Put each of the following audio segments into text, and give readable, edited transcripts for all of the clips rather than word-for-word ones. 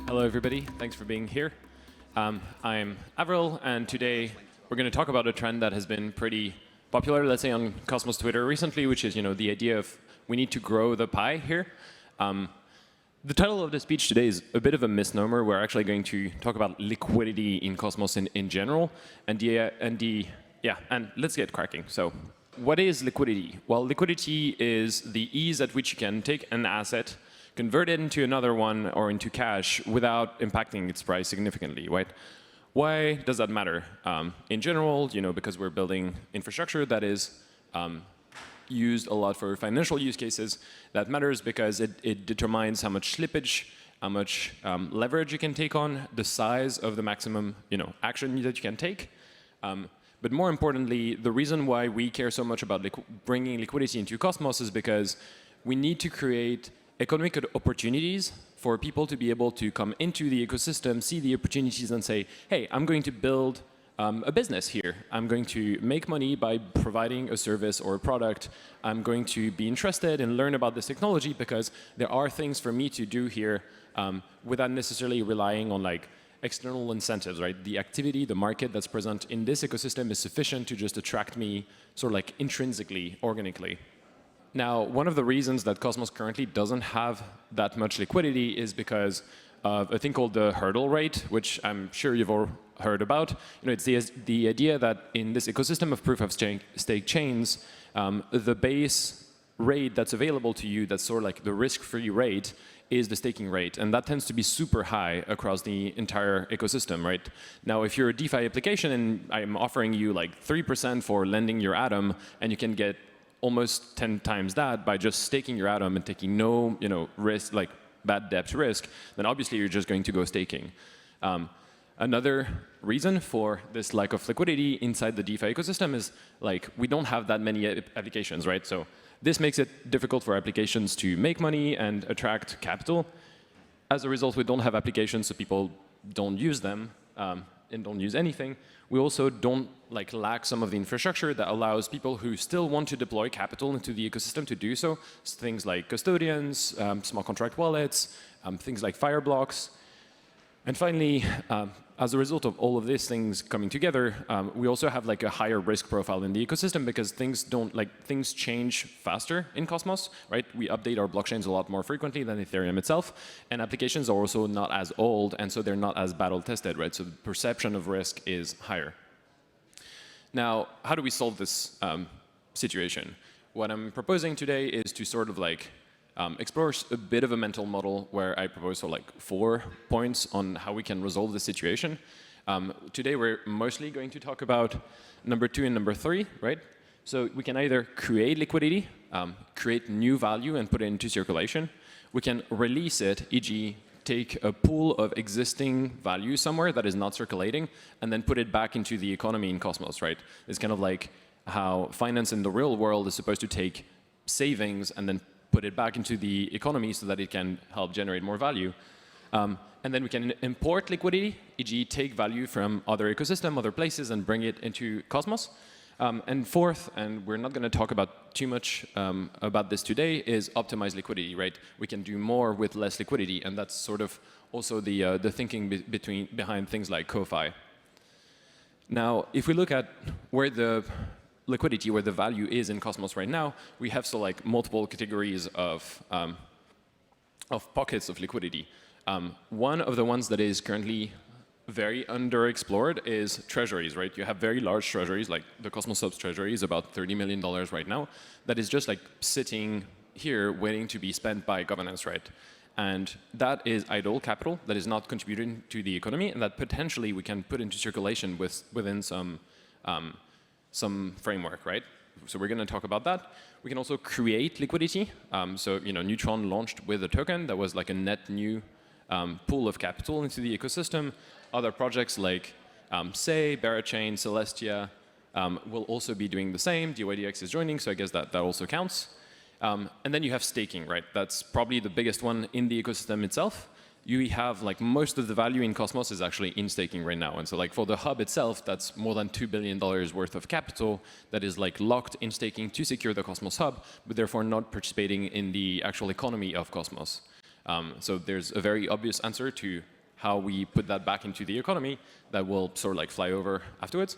Hello, everybody. Thanks for being here. I'm Avril, and today we're going to talk about a trend that has been pretty popular, let's say, on Cosmos Twitter recently, which is, the idea of we need to grow the pie here. The title of the speech today is a bit of a misnomer. We're actually going to talk about liquidity in Cosmos in general, and let's get cracking. So, what is liquidity? Well, liquidity is the ease at which you can take an asset, convert it into another one or into cash without impacting its price significantly, right? Why does that matter? In general, because we're building infrastructure that is used a lot for financial use cases. That matters because it determines how much slippage, how much leverage you can take on, the size of the maximum action that you can take. But more importantly, the reason why we care so much about bringing liquidity into Cosmos is because we need to create economic opportunities for people to be able to come into the ecosystem, see the opportunities and say, hey, I'm going to build a business here. I'm going to make money by providing a service or a product. I'm going to be interested and learn about this technology because there are things for me to do here without necessarily relying on external incentives, right? The activity, the market that's present in this ecosystem is sufficient to just attract me sort of intrinsically, organically. Now, one of the reasons that Cosmos currently doesn't have that much liquidity is because of a thing called the hurdle rate, which I'm sure you've all heard about. It's the idea that in this ecosystem of proof-of-stake chains, the base rate that's available to you, that's sort of the risk-free rate, is the staking rate. And that tends to be super high across the entire ecosystem, right? Now, if you're a DeFi application and I'm offering you 3% for lending your Atom, and you can get almost 10 times that by just staking your Atom and taking no risk, bad debt risk, then obviously you're just going to go staking. Another reason for this lack of liquidity inside the DeFi ecosystem is we don't have that many applications, right? So this makes it difficult for applications to make money and attract capital. As a result, we don't have applications, so people don't use them and don't use anything. We also don't lack some of the infrastructure that allows people who still want to deploy capital into the ecosystem to do so. Things like custodians, small contract wallets, things like Fireblocks. And finally, as a result of all of these things coming together, we also have a higher risk profile in the ecosystem because things change faster in Cosmos, right? We update our blockchains a lot more frequently than Ethereum itself, and applications are also not as old, and so they're not as battle tested, right? So the perception of risk is higher. Now, how do we solve this situation? What I'm proposing today is to sort of explore a bit of a mental model where I propose 4 points on how we can resolve the situation. Today we're mostly going to talk about number 2 and number 3, right? So we can either create liquidity, create new value and put it into circulation. We can release it, e.g. take a pool of existing value somewhere that is not circulating and then put it back into the economy in Cosmos, right? It's kind of like how finance in the real world is supposed to take savings and then put it back into the economy so that it can help generate more value. And then we can import liquidity, e.g. take value from other ecosystem, other places, and bring it into Cosmos. And fourth, and we're not going to talk about too much about this today, is optimize liquidity, right? We can do more with less liquidity, and that's sort of also the thinking behind things like Ko-Fi. Now, if we look at where the liquidity, where the value is in Cosmos right now, we have multiple categories of pockets of liquidity. One of the ones that is currently very underexplored is treasuries, right? You have very large treasuries, like the Cosmos Subs treasury is about $30 million right now, that is just sitting here waiting to be spent by governance, right? And that is idle capital that is not contributing to the economy, and that potentially we can put into circulation within some framework, right? So we're going to talk about that. We can also create liquidity. So Neutron launched with a token that was a net new pool of capital into the ecosystem. Other projects like Say, Barachain, Celestia will also be doing the same. DYDX is joining, so I guess that also counts. And then you have staking, right? That's probably the biggest one in the ecosystem itself. You have most of the value in Cosmos is actually in staking right now. And so for the hub itself, that's more than $2 billion worth of capital that is locked in staking to secure the Cosmos hub, but therefore not participating in the actual economy of Cosmos. So there's a very obvious answer to how we put that back into the economy that will sort of like fly over afterwards.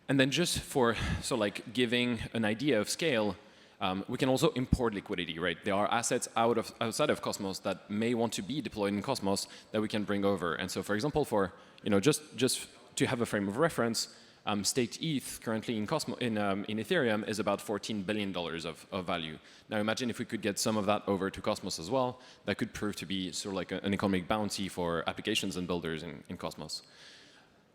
And then just for sort of like giving an idea of scale, we can also import liquidity, right? There are assets outside of Cosmos that may want to be deployed in Cosmos that we can bring over. And so, for example, for just to have a frame of reference, staked ETH currently in Ethereum is about $14 billion of value. Now imagine if we could get some of that over to Cosmos as well. That could prove to be sort of like an economic bounty for applications and builders in Cosmos.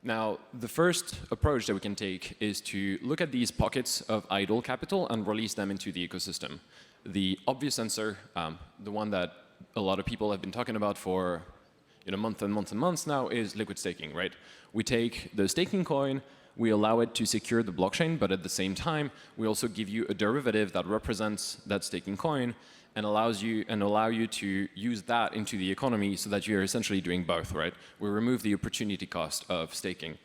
Now, the first approach that we can take is to look at these pockets of idle capital and release them into the ecosystem. The obvious answer, the one that a lot of people have been talking about for months and months and months now, is liquid staking, right? We take the staking coin, we allow it to secure the blockchain, but at the same time, we also give you a derivative that represents that staking coin and allow you to use that into the economy so that you're essentially doing both, right? We remove the opportunity cost of staking.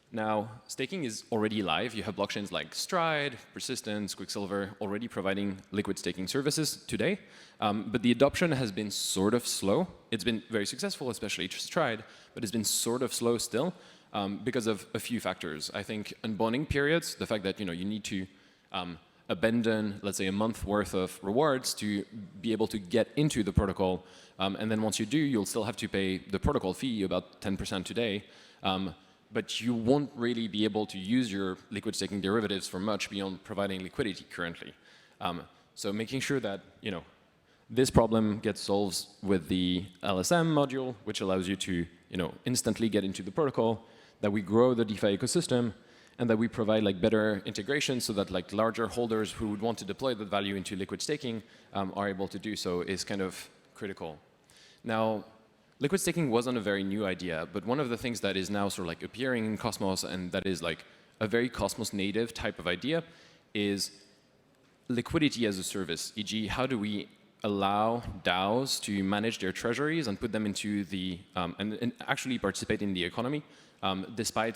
Now, staking is already live. You have blockchains like Stride, Persistence, Quicksilver already providing liquid staking services today. But the adoption has been sort of slow. It's been very successful, especially Stride, but it's been sort of slow still because of a few factors. I think unbonding periods, the fact that you need to abandon, let's say, a month worth of rewards to be able to get into the protocol. And then once you do, you'll still have to pay the protocol fee, about 10% today. But you won't really be able to use your liquid staking derivatives for much beyond providing liquidity currently. So making sure that this problem gets solved with the LSM module, which allows you to instantly get into the protocol, that we grow the DeFi ecosystem, and that we provide better integration so that larger holders who would want to deploy that value into liquid staking are able to do so is kind of critical. Now, liquid staking wasn't a very new idea, but one of the things that is now sort of appearing in Cosmos and that is a very Cosmos native type of idea is liquidity as a service, e.g. how do we allow DAOs to manage their treasuries and put them into the, and actually participate in the economy despite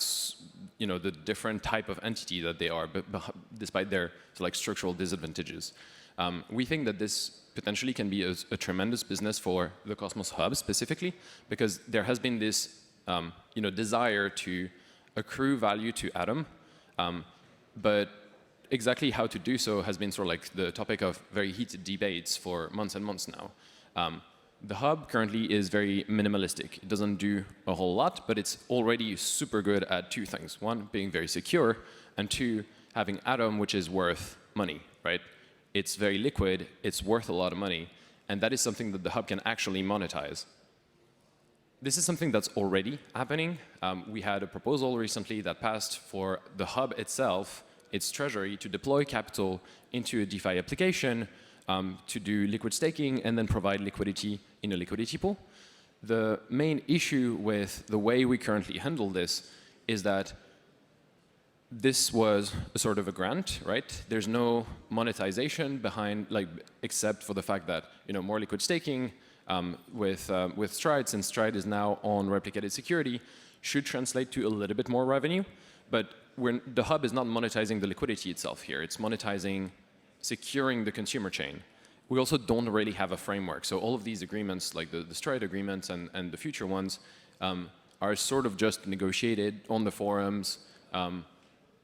the different type of entity that they are, but despite their structural disadvantages. We think that this potentially can be a tremendous business for the Cosmos Hub specifically, because there has been this desire to accrue value to Atom, but exactly how to do so has been sort of the topic of very heated debates for months and months now. The hub currently is very minimalistic. It doesn't do a whole lot, but it's already super good at two things. One, being very secure, and two, having Atom, which is worth money, right? It's very liquid, it's worth a lot of money, and that is something that the hub can actually monetize. This is something that's already happening. We had a proposal recently that passed for the hub itself, its treasury, to deploy capital into a DeFi application to do liquid staking and then provide liquidity in a liquidity pool. The main issue with the way we currently handle this is that this was a sort of a grant, right? There's no monetization behind, except for the fact that more liquid staking with Stride, since Stride is now on replicated security, should translate to a little bit more revenue. But the hub is not monetizing the liquidity itself here. It's monetizing securing the consumer chain. We also don't really have a framework. So all of these agreements, like the Stride agreements and the future ones, are sort of just negotiated on the forums.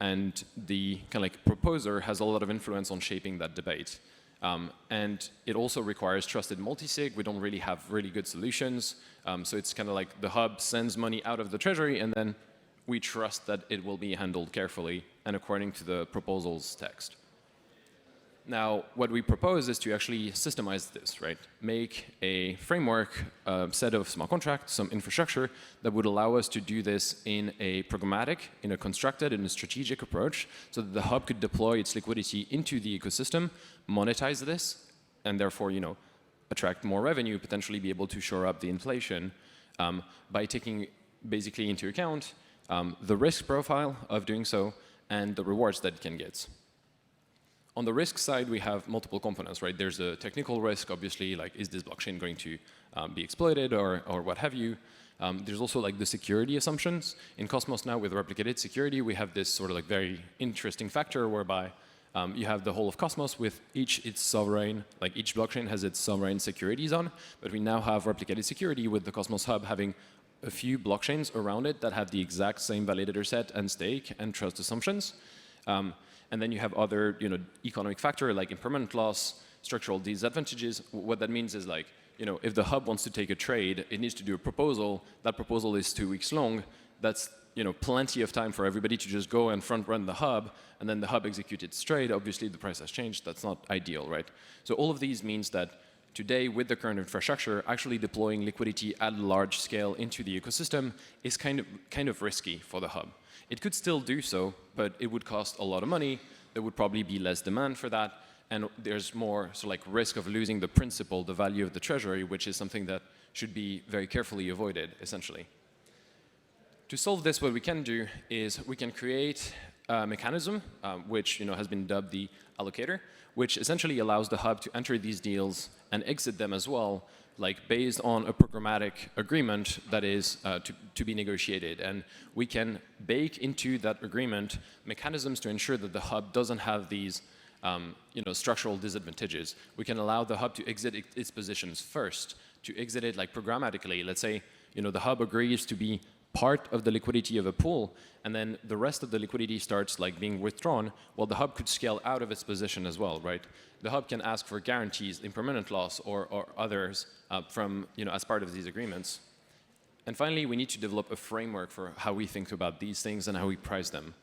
And the kind of proposer has a lot of influence on shaping that debate. And it also requires trusted multisig. We don't really have really good solutions. So it's kind of like the hub sends money out of the treasury, and then we trust that it will be handled carefully and according to the proposal's text. Now, what we propose is to actually systemize this, right? Make a framework, a set of smart contracts, some infrastructure that would allow us to do this in a programmatic, in a constructed, in a strategic approach, so that the hub could deploy its liquidity into the ecosystem, monetize this, and therefore, attract more revenue, potentially be able to shore up the inflation by taking basically into account the risk profile of doing so and the rewards that it can get. On the risk side, we have multiple components, right? There's a technical risk, obviously, is this blockchain going to be exploited or what have you? There's also the security assumptions. In Cosmos now, with replicated security, we have this sort of very interesting factor whereby You have the whole of Cosmos with its sovereign, like each blockchain has its sovereign securities on, but we now have replicated security with the Cosmos Hub having a few blockchains around it that have the exact same validator set and stake and trust assumptions. And then you have other economic factor like impermanent loss, structural disadvantages. What that means is like, if the hub wants to take a trade, it needs to do a proposal. That proposal is 2 weeks long. That's plenty of time for everybody to just go and front run the hub, and then the hub executes its trade. Obviously, the price has changed. That's not ideal, right? So all of these means that today, with the current infrastructure, actually deploying liquidity at large scale into the ecosystem is kind of risky for the hub. It could still do so, but it would cost a lot of money. There would probably be less demand for that, and there's more risk of losing the principal, the value of the treasury, which is something that should be very carefully avoided, essentially. To solve this, what we can do is we can create a mechanism, which has been dubbed the allocator, which essentially allows the hub to enter these deals and exit them as well, like based on a programmatic agreement that is to be negotiated. And we can bake into that agreement mechanisms to ensure that the hub doesn't have these structural disadvantages. We can allow the hub to exit its positions first, to exit it like programmatically. Let's say the hub agrees to be part of the liquidity of a pool, and then the rest of the liquidity starts like being withdrawn. Well, the hub could scale out of its position as well, right? The hub can ask for guarantees, impermanent loss, or others from as part of these agreements. And finally, we need to develop a framework for how we think about these things and how we price them.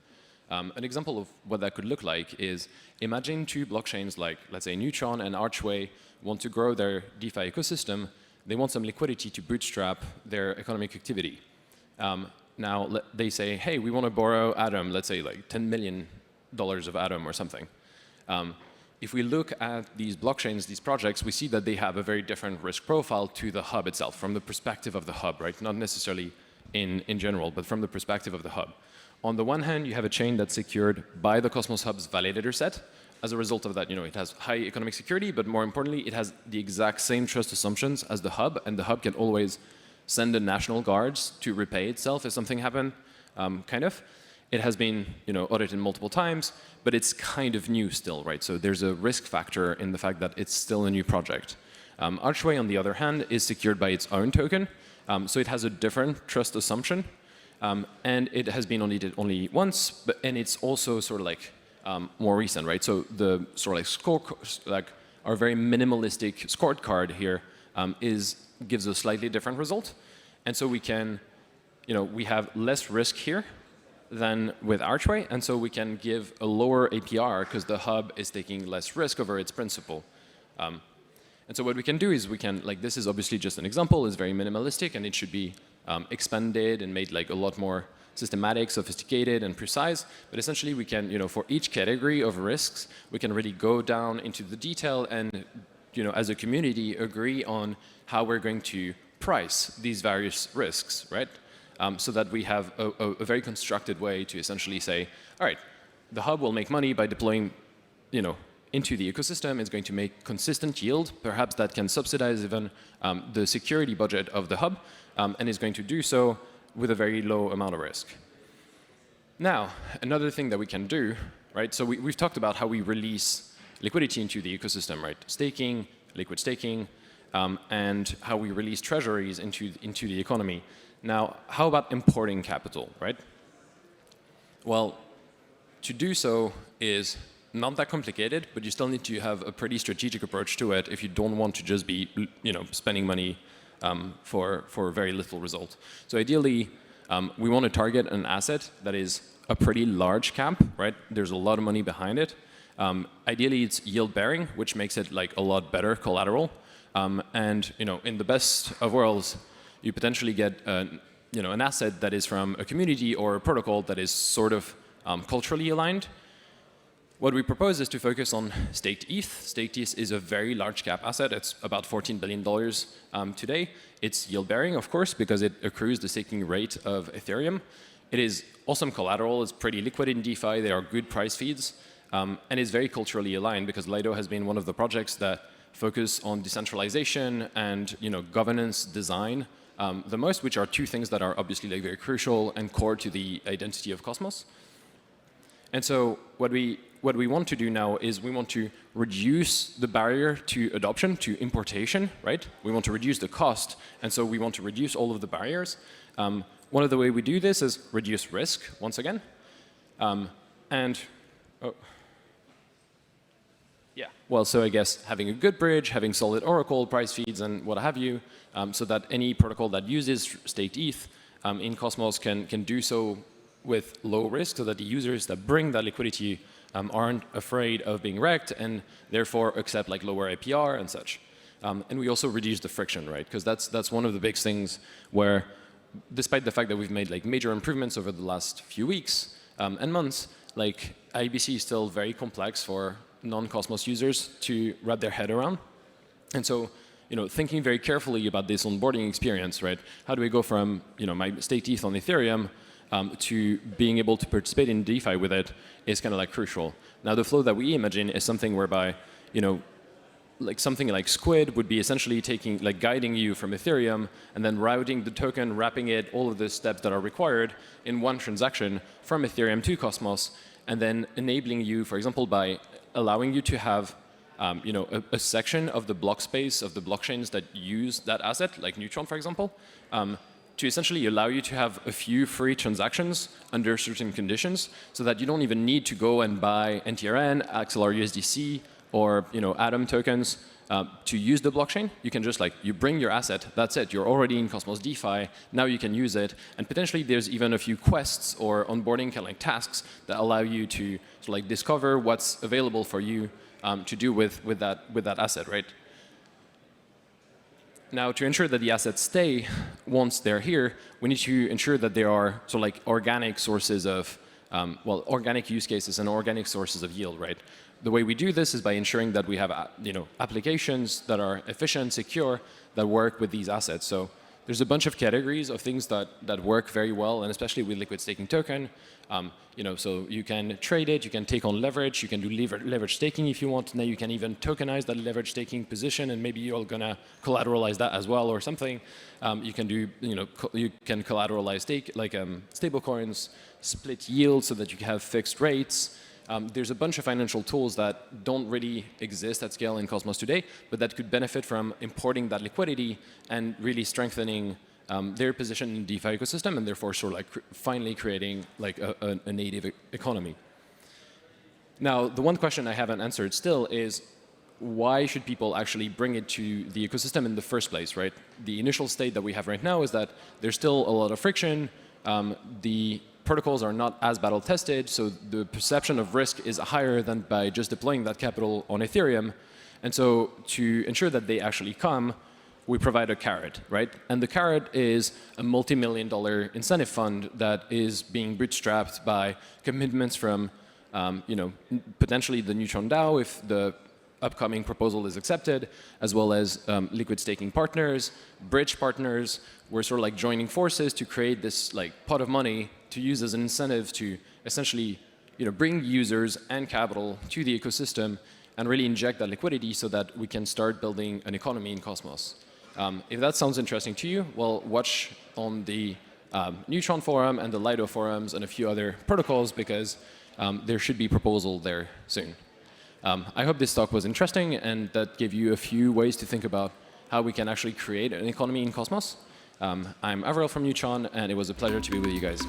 An example of what that could look like is imagine 2 blockchains like, let's say, Neutron and Archway want to grow their DeFi ecosystem. They want some liquidity to bootstrap their economic activity. Now, they say, hey, we want to borrow Atom, let's say like $10 million of Atom or something. If we look at these blockchains, these projects, we see that they have a very different risk profile to the hub itself, from the perspective of the hub, right? Not necessarily in general, but from the perspective of the hub. On the one hand, you have a chain that's secured by the Cosmos Hub's validator set. As a result of that, it has high economic security, but more importantly, it has the exact same trust assumptions as the hub, and the hub can always send the national guards to repay itself if something happened, kind of. It has been audited multiple times, but it's kind of new still, right? So there's a risk factor in the fact that it's still a new project. Archway, on the other hand, is secured by its own token, so it has a different trust assumption, and it has been audited only once, and it's also more recent, right? So the our very minimalistic scorecard here gives a slightly different result. And so we can, we have less risk here than with Archway, and so we can give a lower APR because the hub is taking less risk over its principal. And so what we can do is we can, this is obviously just an example, it's very minimalistic, and it should be expanded and made a lot more systematic, sophisticated, and precise. But essentially we can, for each category of risks, we can really go down into the detail and as a community, agree on how we're going to price these various risks, right? So that we have a very constructed way to essentially say, all right, the hub will make money by deploying, into the ecosystem. It's going to make consistent yield. Perhaps that can subsidize even the security budget of the hub, and is going to do so with a very low amount of risk. Now, another thing that we can do, right? So we've talked about how we release liquidity into the ecosystem, right? Staking, liquid staking, and how we release treasuries into the economy. Now, how about importing capital, right? Well, to do so is not that complicated, but you still need to have a pretty strategic approach to it if you don't want to just be, spending money for very little result. So ideally, we want to target an asset that is a pretty large cap, right? There's a lot of money behind it. Ideally, it's yield-bearing, which makes it a lot better collateral. And in the best of worlds, you potentially get an asset that is from a community or a protocol that is sort of culturally aligned. What we propose is to focus on staked ETH. Staked ETH is a very large cap asset. It's about $14 billion today. It's yield-bearing, of course, because it accrues the staking rate of Ethereum. It is awesome collateral. It's pretty liquid in DeFi. There are good price feeds. And it's very culturally aligned because Lido has been one of the projects that focus on decentralization and governance design the most, which are two things that are obviously very crucial and core to the identity of Cosmos. And so what we what we want to do now is we want to reduce the barrier to adoption, to importation, right? We want to reduce the cost, and so we want to reduce all of the barriers. One of the ways we do this is reduce risk, once again. Yeah, well, so I guess having a good bridge, having solid Oracle, price feeds, and what have you, so that any protocol that uses staked ETH in Cosmos can do so with low risk, so that the users that bring that liquidity aren't afraid of being wrecked and therefore accept like lower APR and such. And we also reduce the friction, right? Because that's one of the big things where, despite the fact that we've made like major improvements over the last few weeks and months, like IBC is still very complex for non-Cosmos users to wrap their head around. And so, thinking very carefully about this onboarding experience, right? How do we go from, my staked ETH on Ethereum to being able to participate in DeFi with it is kind of like crucial. Now, the flow that we imagine is something whereby, like something like Squid would be essentially guiding you from Ethereum and then routing the token, wrapping it, all of the steps that are required in one transaction from Ethereum to Cosmos, and then enabling you, for example, by allowing you to have a section of the block space of the blockchains that use that asset, like Neutron, for example, to essentially allow you to have a few free transactions under certain conditions, so that you don't even need to go and buy NTRN, XLR USDC, or Atom tokens to use the blockchain. You can just you bring your asset, that's it. You're already in Cosmos DeFi. Now you can use it, and potentially there's even a few quests or onboarding kind of tasks that allow you to discover what's available for you to do with that asset, right? Now, to ensure that the assets stay once they're here, we need to ensure that there are organic sources of organic use cases and organic sources of yield, right? The way we do this is by ensuring that we have applications that are efficient, secure, that work with these assets. So there's a bunch of categories of things that work very well, and especially with liquid staking token. So you can trade it, you can take on leverage, you can do leverage staking if you want. Now you can even tokenize that leverage staking position, and maybe you're gonna collateralize that as well or something. You can do, you can collateralize stable coins, split yield so that you can have fixed rates. There's a bunch of financial tools that don't really exist at scale in Cosmos today, but that could benefit from importing that liquidity and really strengthening their position in the DeFi ecosystem, and therefore finally creating a native economy. Now, the one question I haven't answered still is, why should people actually bring it to the ecosystem in the first place, right? The initial state that we have right now is that there's still a lot of friction. The protocols are not as battle tested, so the perception of risk is higher than by just deploying that capital on Ethereum. And so to ensure that they actually come, we provide a carrot, right? And the carrot is a multi-million-dollar incentive fund that is being bootstrapped by commitments from, potentially the Neutron DAO if the upcoming proposal is accepted, as well as liquid staking partners, bridge partners. We're joining forces to create this pot of money to use as an incentive to essentially, bring users and capital to the ecosystem and really inject that liquidity so that we can start building an economy in Cosmos. If that sounds interesting to you, well, watch on the Neutron forum and the Lido forums and a few other protocols, because there should be proposal there soon. I hope this talk was interesting and that gave you a few ways to think about how we can actually create an economy in Cosmos. I'm Avril from Neutron, and it was a pleasure to be with you guys.